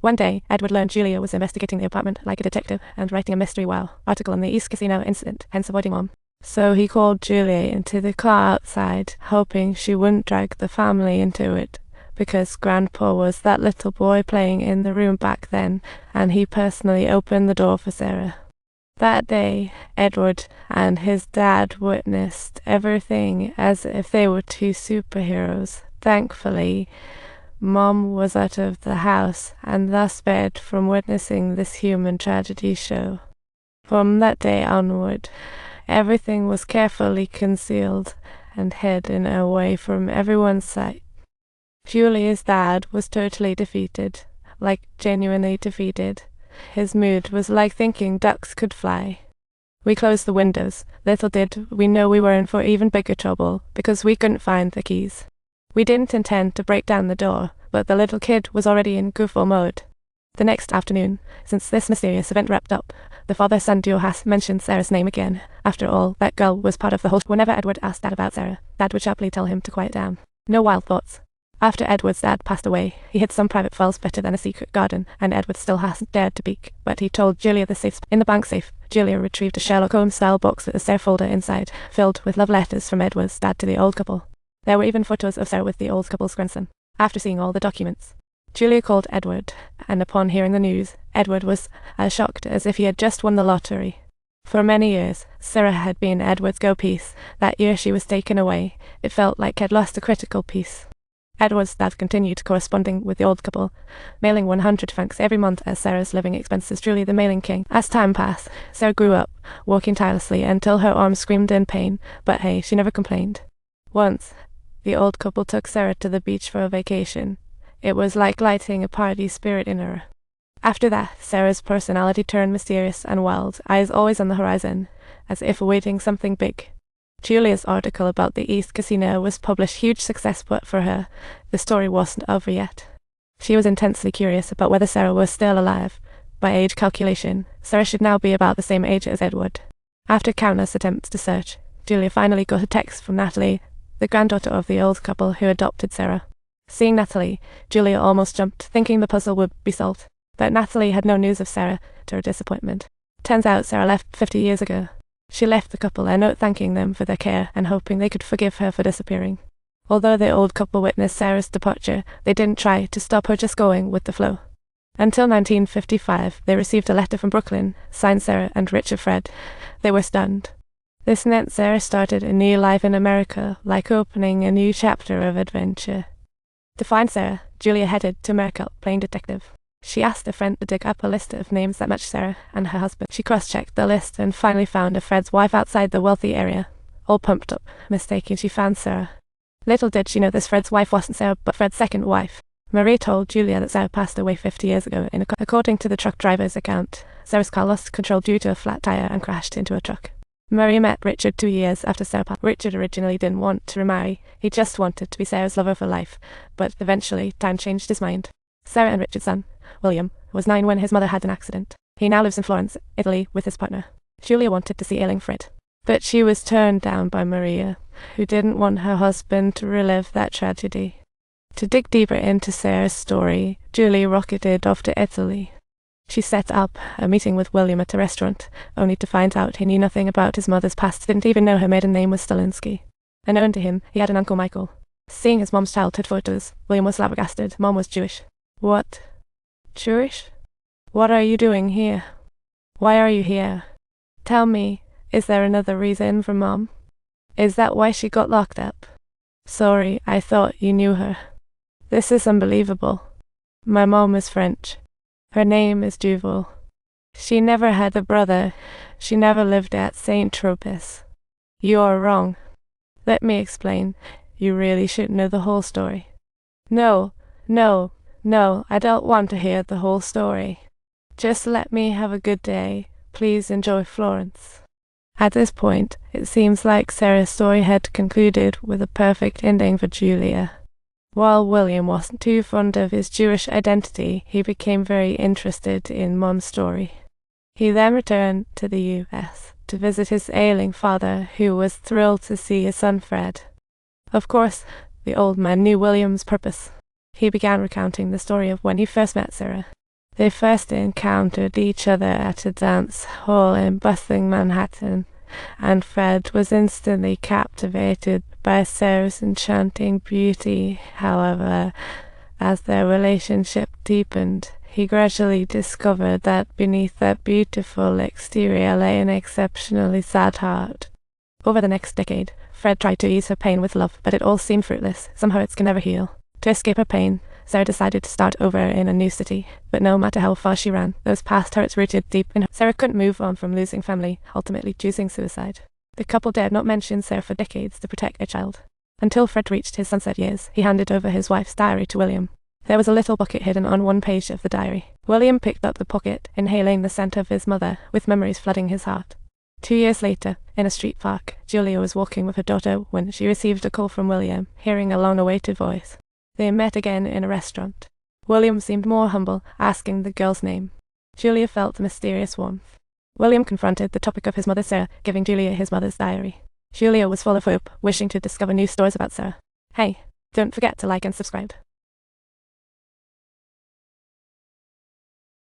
One day, Edward learned Julia was investigating the apartment like a detective and writing a mystery wow article on the East Casino incident, hence avoiding Mom. So he called Julia into the car outside, hoping she wouldn't drag the family into it, because Grandpa was that little boy playing in the room back then, and he personally opened the door for Sara. That day, Edward and his dad witnessed everything as if they were two superheroes. Thankfully, Mom was out of the house and thus spared from witnessing this human tragedy show. From that day onward, everything was carefully concealed and hidden away from everyone's sight. Julia's dad was totally defeated, like genuinely defeated. His mood was like thinking ducks could fly. We closed the windows. Little did we know we were in for even bigger trouble, because we couldn't find the keys. We didn't intend to break down the door, but the little kid was already in goofball mode. The next afternoon, since this mysterious event wrapped up, the father-son duo has mentioned Sara's name again. After all, that girl was part of the whole. Whenever Edward asked Dad about Sara, Dad would sharply tell him to quiet down. No wild thoughts. After Edward's dad passed away, he hid some private files better than a secret garden, and Edward still hasn't dared to peek, but he told Julia the safe's in the bank safe. Julia retrieved a Sherlock Holmes-style box with a Sara folder inside, filled with love letters from Edward's dad to the old couple. There were even photos of Sara with the old couple's grandson. After seeing all the documents, Julia called Edward, and upon hearing the news, Edward was as shocked as if he had just won the lottery. For many years, Sara had been Edward's go-piece. That year she was taken away, it felt like he'd lost a critical piece. Edward's dad continued corresponding with the old couple, mailing 100 francs every month as Sara's living expenses, truly the mailing king. As time passed, Sara grew up, walking tirelessly until her arms screamed in pain, but hey, she never complained. Once, the old couple took Sara to the beach for a vacation. It was like lighting a party spirit in her. After that, Sara's personality turned mysterious and wild, eyes always on the horizon, as if awaiting something big. Julia's article about the East Casino was published, huge success, but for her, the story wasn't over yet. She was intensely curious about whether Sara was still alive. By age calculation, Sara should now be about the same age as Edward. After countless attempts to search, Julia finally got a text from Natalie, the granddaughter of the old couple who adopted Sara. Seeing Natalie, Julia almost jumped, thinking the puzzle would be solved. But Natalie had no news of Sara, to her disappointment. Turns out Sara left 50 years ago. She left the couple a note thanking them for their care and hoping they could forgive her for disappearing. Although the old couple witnessed Sara's departure, they didn't try to stop her, just going with the flow. Until 1955, they received a letter from Brooklyn, signed Sara and Richard Fred. They were stunned. This meant Sara started a new life in America, like opening a new chapter of adventure. To find Sara, Julia headed to America, playing detective. She asked a friend to dig up a list of names that matched Sara and her husband. She cross-checked the list and finally found a Fred's wife outside the wealthy area. All pumped up, mistaking she found Sara. Little did she know this Fred's wife wasn't Sara, but Fred's second wife. Marie told Julia that Sara passed away 50 years ago. According to the truck driver's account, Sara's car lost control due to a flat tire and crashed into a truck. Marie met Richard 2 years after Sara passed. Richard originally didn't want to remarry. He just wanted to be Sara's lover for life, but eventually time changed his mind. Sara and Richard's son, William, was 9 when his mother had an accident. He now lives in Florence, Italy, with his partner. Julia wanted to see ailing Fred, but she was turned down by Maria, who didn't want her husband to relive that tragedy. To dig deeper into Sara's story, Julia rocketed off to Italy. She set up a meeting with William at a restaurant, only to find out he knew nothing about his mother's past, didn't even know her maiden name was Stalinsky. Unknown to him, he had an uncle Michael. Seeing his mom's childhood photos, William was flabbergasted. Mom was Jewish. What? Jewish? What are you doing here? Why are you here? Tell me, is there another reason for Mom? Is that why she got locked up? Sorry, I thought you knew her. This is unbelievable. My mom is French. Her name is Duval. She never had a brother. She never lived at St. Tropez. You are wrong. Let me explain. You really should know the whole story. No, I don't want to hear the whole story. Just let me have a good day. Please enjoy Florence. At this point, it seems like Sara's story had concluded with a perfect ending for Julia. While William wasn't too fond of his Jewish identity, he became very interested in Mom's story. He then returned to the US to visit his ailing father, who was thrilled to see his son Fred. Of course, the old man knew William's purpose. He began recounting the story of when he first met Sara. They first encountered each other at a dance hall in bustling Manhattan, and Fred was instantly captivated by Sarah's enchanting beauty. However, as their relationship deepened, he gradually discovered that beneath that beautiful exterior lay an exceptionally sad heart. Over the next decade, Fred tried to ease her pain with love, but it all seemed fruitless. Some hurts can never heal. To escape her pain, Sarah decided to start over in a new city, but no matter how far she ran, those past hurts rooted deep in her. Sarah couldn't move on from losing family, ultimately choosing suicide. The couple dared not mention Sarah for decades to protect their child. Until Fred reached his sunset years, he handed over his wife's diary to William. There was a little pocket hidden on one page of the diary. William picked up the pocket, inhaling the scent of his mother, with memories flooding his heart. 2 years later, in a street park, Julia was walking with her daughter when she received a call from William, hearing a long-awaited voice. They met again in a restaurant. William seemed more humble, asking the girl's name. Julia felt the mysterious warmth. William confronted the topic of his mother Sarah, giving Julia his mother's diary. Julia was full of hope, wishing to discover new stories about Sarah. Hey, don't forget to like and subscribe.